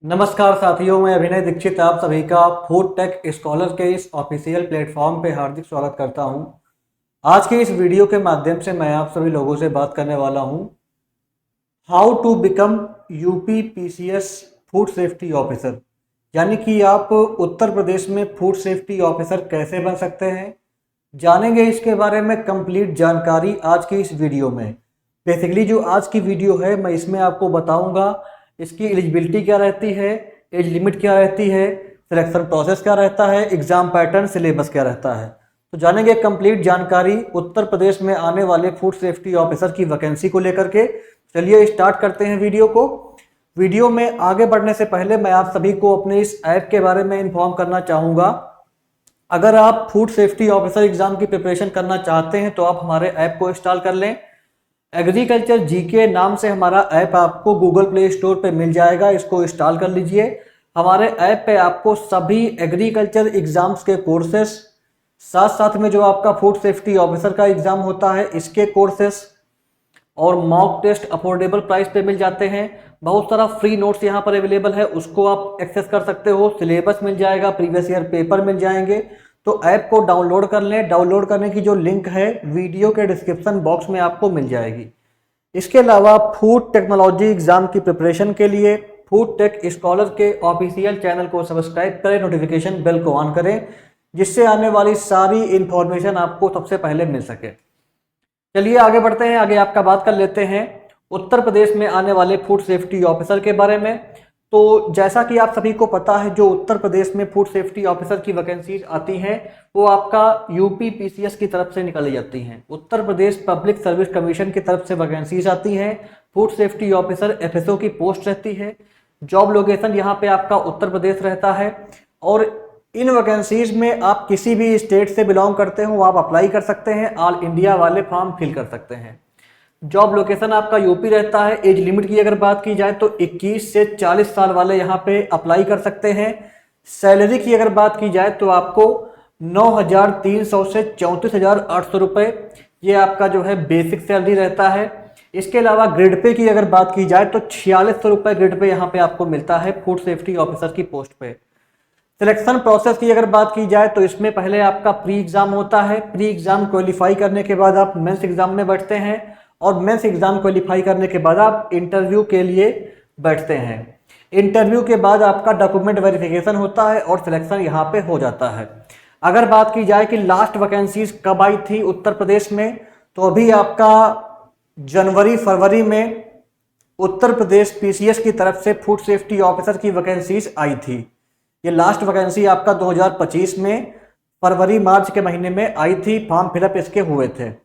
नमस्कार साथियों, मैं अभिनय दीक्षित आप सभी का फूड टेक स्कॉलर के इस ऑफिशियल प्लेटफॉर्म पे हार्दिक स्वागत करता हूं। आज के इस वीडियो के माध्यम से मैं आप सभी लोगों से बात करने वाला हूं how to become UP PCS food safety officer, यानी कि आप उत्तर प्रदेश में फूड सेफ्टी ऑफिसर कैसे बन सकते हैं। जानेंगे इसके बारे में कंप्लीट जानकारी आज की इस वीडियो में। बेसिकली जो आज की वीडियो है मैं इसमें आपको बताऊंगा इसकी एलिजिबिलिटी क्या रहती है, एज लिमिट क्या रहती है, सिलेक्शन प्रोसेस क्या रहता है, एग्जाम पैटर्न, सिलेबस क्या रहता है। तो जानेंगे कंप्लीट जानकारी उत्तर प्रदेश में आने वाले फूड सेफ्टी ऑफिसर की वैकेंसी को लेकर के। चलिए स्टार्ट करते हैं वीडियो को। वीडियो में आगे बढ़ने से पहले मैं आप सभी को अपने इस ऐप के बारे में इन्फॉर्म करना चाहूँगा। अगर आप फूड सेफ्टी ऑफिसर एग्जाम की प्रिपरेशन करना चाहते हैं तो आप हमारे ऐप को इंस्टॉल कर लें। एग्रीकल्चर जीके नाम से हमारा ऐप आपको गूगल प्ले स्टोर पे मिल जाएगा, इसको इंस्टॉल कर लीजिए। हमारे ऐप पे आपको सभी एग्रीकल्चर एग्जाम्स के कोर्सेस, साथ साथ में जो आपका फूड सेफ्टी ऑफिसर का एग्जाम होता है इसके कोर्सेस और मॉक टेस्ट अफोर्डेबल प्राइस पे मिल जाते हैं। बहुत सारा फ्री नोट्स यहाँ पर अवेलेबल है, उसको आप एक्सेस कर सकते हो। सिलेबस मिल जाएगा, प्रीवियस ईयर पेपर मिल जाएंगे। तो ऐप को डाउनलोड कर लें। डाउनलोड करने की जो लिंक है वीडियो के डिस्क्रिप्शन बॉक्स में आपको मिल जाएगी। इसके अलावा फूड टेक्नोलॉजी एग्जाम की प्रिपरेशन के लिए फूड टेक स्कॉलर के ऑफिशियल चैनल को सब्सक्राइब करें, नोटिफिकेशन बेल को ऑन करें, जिससे आने वाली सारी इंफॉर्मेशन आपको सबसे पहले मिल सके। चलिए आगे बढ़ते हैं। आगे आपका बात कर लेते हैं उत्तर प्रदेश में आने वाले फूड सेफ्टी ऑफिसर के बारे में। तो जैसा कि आप सभी को पता है, जो उत्तर प्रदेश में फूड सेफ्टी ऑफिसर की वैकेंसीज आती हैं वो आपका यूपी पीसीएस की तरफ से निकाली जाती हैं। Uttar Pradesh public service commission की तरफ से वैकेंसीज आती हैं। फूड सेफ्टी ऑफिसर एफएसओ की पोस्ट रहती है। जॉब लोकेशन यहाँ पे आपका उत्तर प्रदेश रहता है और इन वैकेंसीज में आप किसी भी स्टेट से बिलोंग करते हो आप अप्लाई कर सकते हैं। ऑल इंडिया वाले फॉर्म फिल कर सकते हैं। जॉब लोकेशन आपका यूपी रहता है। एज लिमिट की अगर बात की जाए तो 21 से 40 साल वाले यहाँ पे अप्लाई कर सकते हैं। सैलरी की अगर बात की जाए तो आपको 9,300 से 34,800 रुपये ये आपका जो है बेसिक सैलरी रहता है। इसके अलावा ग्रेड पे की अगर बात की जाए तो 4600 रुपये ग्रेड पे यहाँ पे आपको मिलता है फूड सेफ्टी ऑफिसर की पोस्ट पे। सिलेक्शन प्रोसेस की अगर बात की जाए तो इसमें पहले आपका प्री एग्जाम होता है। प्री एग्जाम क्वालिफाई करने के बाद आप मेंस एग्जाम में बैठते हैं और मेंस एग्जाम क्वालिफाई करने के बाद आप इंटरव्यू के लिए बैठते हैं। इंटरव्यू के बाद आपका डॉक्यूमेंट वेरिफिकेशन होता है और सिलेक्शन यहाँ पे हो जाता है। अगर बात की जाए कि लास्ट वैकेंसीज कब आई थी उत्तर प्रदेश में, तो अभी आपका जनवरी फरवरी में उत्तर प्रदेश पीसीएस की तरफ से फूड सेफ्टी ऑफिसर की वैकेंसीज आई थी। ये लास्ट वैकेंसी आपका 2025 में फरवरी मार्च के महीने में आई थी। फॉर्म फिलअप इसके हुए थे।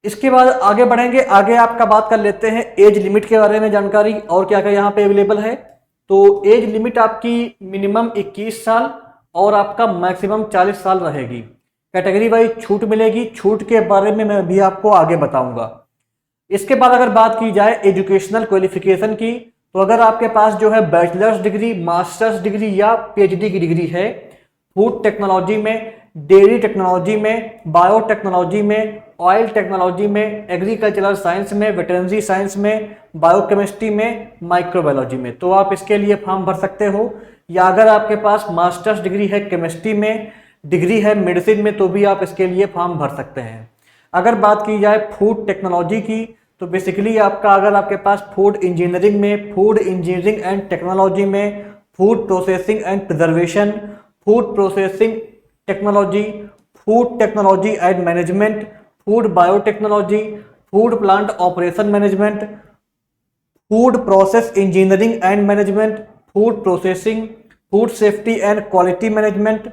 इसके बाद आगे बढ़ेंगे। आगे आपका बात कर लेते हैं एज लिमिट के बारे में जानकारी और क्या क्या यहाँ पे अवेलेबल है। तो एज लिमिट आपकी मिनिमम 21 साल और आपका मैक्सिमम 40 साल रहेगी। कैटेगरी वाइज छूट मिलेगी, छूट के बारे में मैं भी आपको आगे बताऊंगा। इसके बाद अगर बात की जाए एजुकेशनल क्वालिफिकेशन की, तो अगर आपके पास जो है बैचलर्स डिग्री, मास्टर्स डिग्री या पीएचडी की डिग्री है फूड टेक्नोलॉजी में, डेयरी टेक्नोलॉजी में, बायोटेक्नोलॉजी में, ऑयल टेक्नोलॉजी में, एग्रीकल्चरल साइंस में, वेटरनरी साइंस में, बायोकेमिस्ट्री में, माइक्रोबायोलॉजी में, तो आप इसके लिए फॉर्म भर सकते हो। या अगर आपके पास मास्टर्स डिग्री है केमिस्ट्री में, डिग्री है मेडिसिन में, तो भी आप इसके लिए फॉर्म भर सकते हैं। अगर बात की जाए फूड टेक्नोलॉजी की, तो बेसिकली आपका अगर आपके पास फूड इंजीनियरिंग में, फूड इंजीनियरिंग एंड टेक्नोलॉजी में, food processing and preservation, food processing technology, food technology and management, food biotechnology, food plant operation management, food process engineering and management, food processing, food safety and quality management,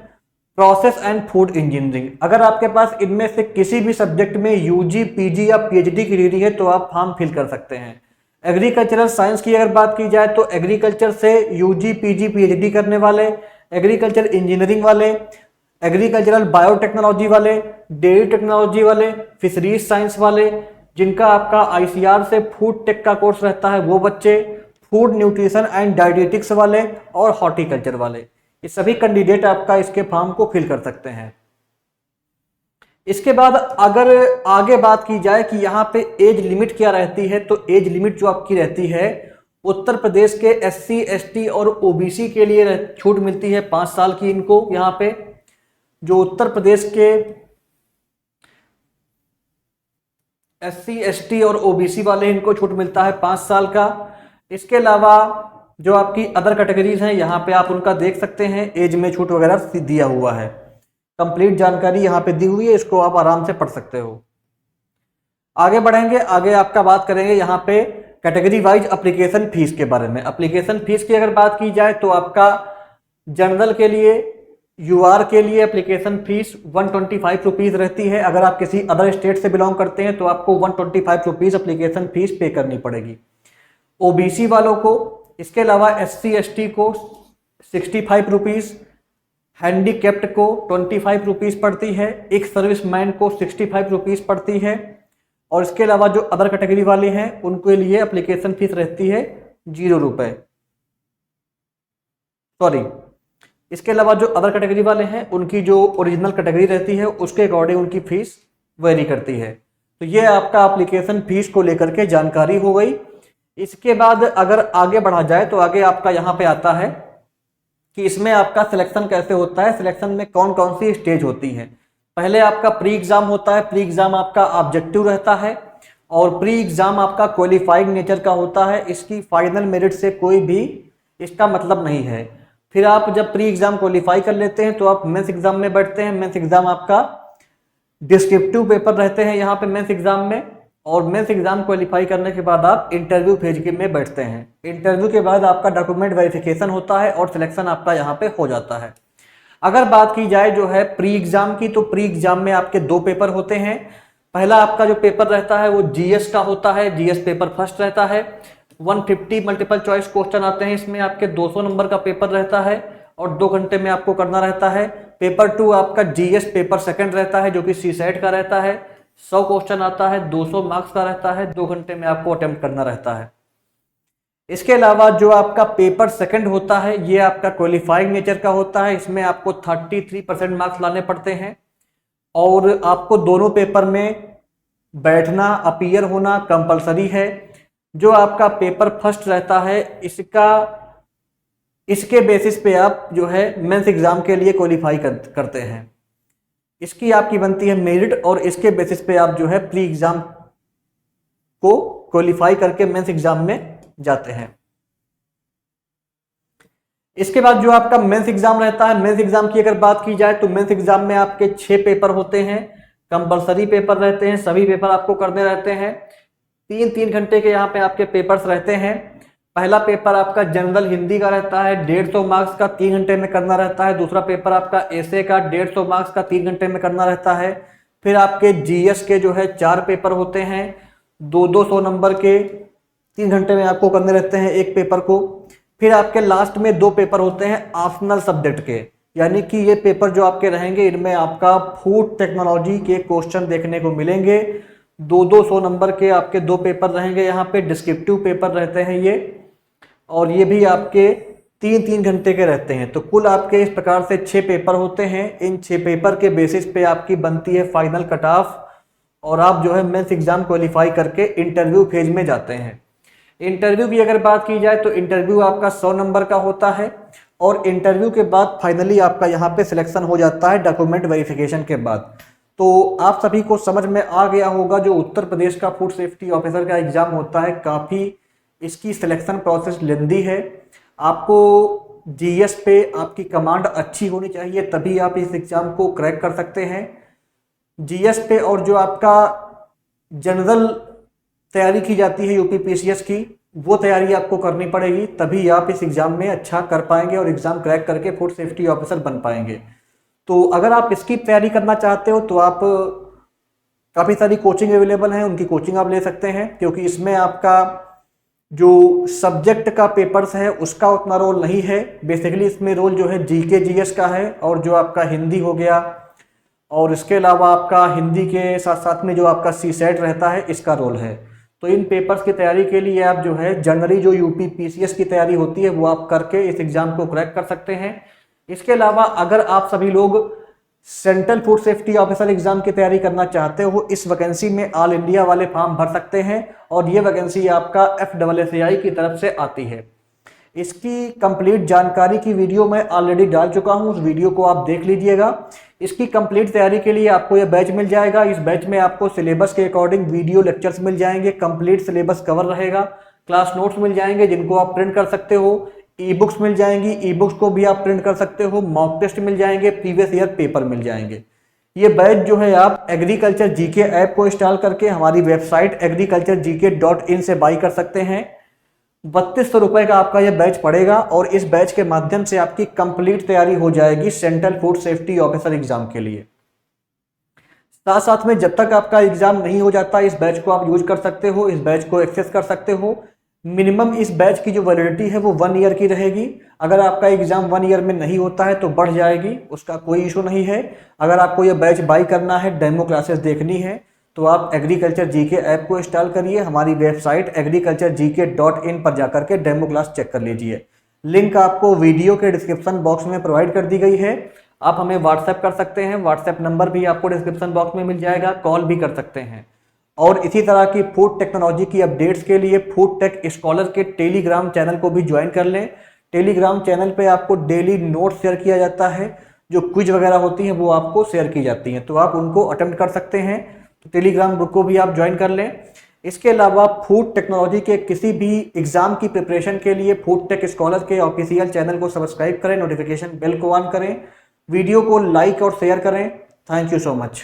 process and food engineering, अगर आपके पास इनमें से किसी भी subject में UG, PG या PhD की degree है तो आप फॉर्म फिल कर सकते हैं। एग्रीकल्चरल साइंस की अगर बात की जाए तो एग्रीकल्चर से यूजी, पीजी, पीएचडी करने वाले, एग्रीकल्चर इंजीनियरिंग वाले, एग्रीकल्चरल बायोटेक्नोलॉजी वाले, डेयरी टेक्नोलॉजी वाले, फिशरीज साइंस वाले, जिनका आपका आईसीआर से फूड टेक का कोर्स रहता है वो बच्चे, फूड न्यूट्रिशन एंड डायटेटिक्स वाले और हॉर्टिकल्चर वाले, ये सभी कैंडिडेट आपका इसके फॉर्म को फिल कर सकते हैं। इसके बाद अगर आगे बात की जाए कि यहाँ पे एज लिमिट क्या रहती है, तो एज लिमिट जो आपकी रहती है उत्तर प्रदेश के SC ST और OBC के लिए छूट मिलती है 5 साल की। इनको यहाँ पे जो उत्तर प्रदेश के SC ST और OBC वाले, इनको छूट मिलता है 5 साल का। इसके अलावा जो आपकी अदर कैटेगरीज हैं यहाँ पे आप उनका देख सकते हैं, एज में छूट वगैरह दिया हुआ है, कंप्लीट जानकारी यहाँ पे दी हुई है, इसको आप आराम से पढ़ सकते हो। आगे बढ़ेंगे, आगे आपका बात करेंगे यहाँ पे कैटेगरी वाइज एप्लीकेशन फीस के बारे में। एप्लीकेशन फीस की अगर बात की जाए तो आपका जनरल के लिए, UR के लिए एप्लीकेशन फीस 125 रुपीज़ रहती है। अगर आप किसी अदर स्टेट से बिलोंग करते हैं तो आपको 125 रुपीज़ एप्लीकेशन फीस पे करनी पड़ेगी OBC वालों को। इसके अलावा SC ST को 65 रुपीज़, हैंडीकैप्ड को 25 रुपीज़ पड़ती है, एक सर्विसमैन को 65 रुपीज़ पड़ती है। और इसके अलावा जो अदर कैटेगरी वाले हैं उनके लिए एप्लीकेशन फीस रहती है 0 रुपये, सॉरी। इसके अलावा जो अदर कैटेगरी वाले हैं उनकी जो ओरिजिनल कैटेगरी रहती है उसके अकॉर्डिंग उनकी फीस वेरी करती है। तो ये आपका एप्लीकेशन फीस को लेकर के जानकारी हो गई। इसके बाद अगर आगे बढ़ा जाए तो आगे आपका यहाँ पे आता है कि इसमें आपका सिलेक्शन कैसे होता है, सिलेक्शन में कौन कौन सी स्टेज होती है। पहले आपका प्री एग्जाम होता है, प्री एग्जाम आपका ऑब्जेक्टिव रहता है और प्री एग्जाम आपका क्वालिफाइंग नेचर का होता है। इसकी फाइनल मेरिट से कोई भी इसका मतलब नहीं है। फिर आप जब प्री एग्जाम क्वालिफाई कर लेते हैं तो आप मेंस एग्जाम में बैठते हैं। मेंस एग्जाम आपका डिस्क्रिप्टिव पेपर रहते हैं यहाँ पे मेंस एग्जाम में, और मेंस एग्जाम क्वालिफाई करने के बाद आप इंटरव्यू फेज के में बैठते हैं। इंटरव्यू के बाद आपका डॉक्यूमेंट वेरिफिकेशन होता है और सिलेक्शन आपका यहाँ पे हो जाता है। अगर बात की जाए जो है प्री एग्जाम की, तो प्री एग्जाम में आपके 2 पेपर होते हैं। पहला आपका जो पेपर रहता है वो GS का होता है, GS पेपर फर्स्ट रहता है। 150 मल्टीपल चॉइस क्वेश्चन आते हैं इसमें, आपके 200 नंबर का पेपर रहता है और 2 घंटे में आपको करना रहता है। पेपर 2 आपका GS पेपर सेकंड रहता है जो कि CSAT का रहता है, 100 क्वेश्चन आता है, 200 मार्क्स का रहता है, 2 घंटे में आपको अटेम्प्ट करना रहता है। इसके अलावा जो आपका पेपर सेकंड होता है ये आपका क्वालिफाइंग नेचर का होता है। इसमें आपको 33% मार्क्स लाने पड़ते हैं और आपको दोनों पेपर में बैठना, अपीयर होना कंपलसरी है। जो आपका पेपर फर्स्ट रहता है इसके बेसिस पे आप जो है मेंस एग्जाम के लिए क्वालिफाई करते हैं। इसकी आपकी बनती है मेरिट और इसके बेसिस पे आप जो है प्री एग्जाम को क्वालिफाई करके मेंस एग्जाम में जाते हैं। इसके बाद जो आपका मेंस एग्जाम रहता है, मेंस एग्जाम की अगर बात की जाए तो मेंस एग्जाम में आपके 6 पेपर होते हैं, कंपलसरी पेपर रहते हैं, सभी पेपर आपको करने रहते हैं। 3-3 घंटे के यहाँ पे आपके पेपर्स रहते हैं। पहला पेपर आपका जनरल हिंदी का रहता है, 150 मार्क्स का, 3 घंटे में करना रहता है। दूसरा पेपर आपका एसे का 150 मार्क्स का, 3 घंटे में करना रहता है। फिर आपके GS के जो है 4 पेपर होते हैं, 200 नंबर के, 3 घंटे में आपको करने रहते हैं एक पेपर को। फिर आपके लास्ट में 2 पेपर होते हैं ऑप्शनल सब्जेक्ट के, यानी कि ये पेपर जो आपके रहेंगे इनमें आपका फूड टेक्नोलॉजी के क्वेश्चन देखने को मिलेंगे। 200 नंबर के आपके 2 पेपर रहेंगे यहाँ पे, डिस्क्रिप्टिव पेपर रहते हैं ये, और ये भी आपके 3-3 घंटे के रहते हैं। तो कुल आपके इस प्रकार से 6 पेपर होते हैं। इन 6 पेपर के बेसिस पे आपकी बनती है फाइनल कट ऑफ और आप जो है मेंस एग्जाम क्वालिफाई करके इंटरव्यू फेज में जाते हैं। इंटरव्यू की अगर बात की जाए तो इंटरव्यू आपका 100 नंबर का होता है और इंटरव्यू के बाद फाइनली आपका यहाँ पे सिलेक्शन हो जाता है डॉक्यूमेंट वेरिफिकेशन के बाद। तो आप सभी को समझ में आ गया होगा जो उत्तर प्रदेश का फूड सेफ्टी ऑफिसर का एग्जाम होता है, काफ़ी इसकी सिलेक्शन प्रोसेस लेंदी है। आपको GS पे आपकी कमांड अच्छी होनी चाहिए तभी आप इस एग्ज़ाम को क्रैक कर सकते हैं। GS पे और जो आपका जनरल तैयारी की जाती है UPPCS की, वो तैयारी आपको करनी पड़ेगी, तभी आप इस एग्ज़ाम में अच्छा कर पाएंगे और एग्ज़ाम क्रैक करके फूड सेफ्टी ऑफिसर बन पाएंगे। तो अगर आप इसकी तैयारी करना चाहते हो तो आप काफ़ी सारी कोचिंग अवेलेबल हैं, उनकी कोचिंग आप ले सकते हैं, क्योंकि इसमें आपका जो सब्जेक्ट का पेपर्स है उसका उतना रोल नहीं है। बेसिकली इसमें रोल जो है GK GS का है और जो आपका हिंदी हो गया और इसके अलावा आपका हिंदी के साथ साथ में जो आपका CSAT रहता है इसका रोल है। तो इन पेपर्स की तैयारी के लिए आप जो है जनरली जो UPPCS की तैयारी होती है वो आप करके इस एग्ज़ाम को क्रैक कर सकते हैं। इसके अलावा अगर आप सभी लोग central food safety officer exam की तैयारी करना चाहते हो, इस वैकेंसी में ऑल इंडिया वाले फॉर्म भर सकते हैं और ये वैकेंसी आपका FSSAI की तरफ से आती है। इसकी कंप्लीट जानकारी की वीडियो मैं ऑलरेडी डाल चुका हूं, उस वीडियो को आप देख लीजिएगा। इसकी कंप्लीट तैयारी के लिए आपको यह बैच मिल जाएगा। इस बैच में आपको सिलेबस के अकॉर्डिंग वीडियो लेक्चर्स मिल जाएंगे, कंप्लीट सिलेबस कवर रहेगा, क्लास नोट्स मिल जाएंगे जिनको आप प्रिंट कर सकते हो, ई बुक्स मिल जाएंगी, ई बुक्स को भी आप प्रिंट कर सकते हो, मॉक टेस्ट मिल जाएंगे, प्रीवियस ईयर पेपर मिल जाएंगे। ये बैच जो है आप एग्रीकल्चर जीके ऐप को इंस्टॉल करके हमारी वेबसाइट agriculturegk.in से बाई कर सकते हैं। 3200 रुपए का आपका यह बैच पड़ेगा और इस बैच के माध्यम से आपकी कंप्लीट तैयारी हो जाएगी central food safety officer exam के लिए। साथ साथ में जब तक आपका एग्जाम नहीं हो जाता इस बैच को आप यूज कर सकते हो, इस बैच को एक्सेस कर सकते हो। मिनिमम इस बैच की जो वैलिडिटी है वो 1 ईयर की रहेगी। अगर आपका एग्जाम 1 ईयर में नहीं होता है तो बढ़ जाएगी, उसका कोई इशू नहीं है। अगर आपको यह बैच बाई करना है, डेमो क्लासेस देखनी है, तो आप एग्रीकल्चर जीके ऐप को इंस्टॉल करिए, हमारी वेबसाइट agriculturegk.in पर जाकर के डेमो क्लास चेक कर लीजिए। लिंक आपको वीडियो के डिस्क्रिप्शन बॉक्स में प्रोवाइड कर दी गई है। आप हमें व्हाट्सएप कर सकते हैं, व्हाट्सएप नंबर भी आपको डिस्क्रिप्शन बॉक्स में मिल जाएगा, कॉल भी कर सकते हैं। और इसी तरह की फूड टेक्नोलॉजी की अपडेट्स के लिए फूड टेक स्कॉलर के टेलीग्राम चैनल को भी ज्वाइन कर लें। टेलीग्राम चैनल पे आपको डेली नोट्स शेयर किया जाता है, जो क्विज वगैरह होती हैं वो आपको शेयर की जाती हैं, तो आप उनको अटेम्प्ट कर सकते हैं। तो टेलीग्राम ग्रुप को भी आप ज्वाइन कर लें। इसके अलावा फूड टेक्नोलॉजी के किसी भी एग्जाम की प्रिपरेशन के लिए फूड टेक स्कॉलर के ऑफिशियल चैनल को सब्सक्राइब करें, नोटिफिकेशन बेल को ऑन करें, वीडियो को लाइक और शेयर करें। Thank you so much.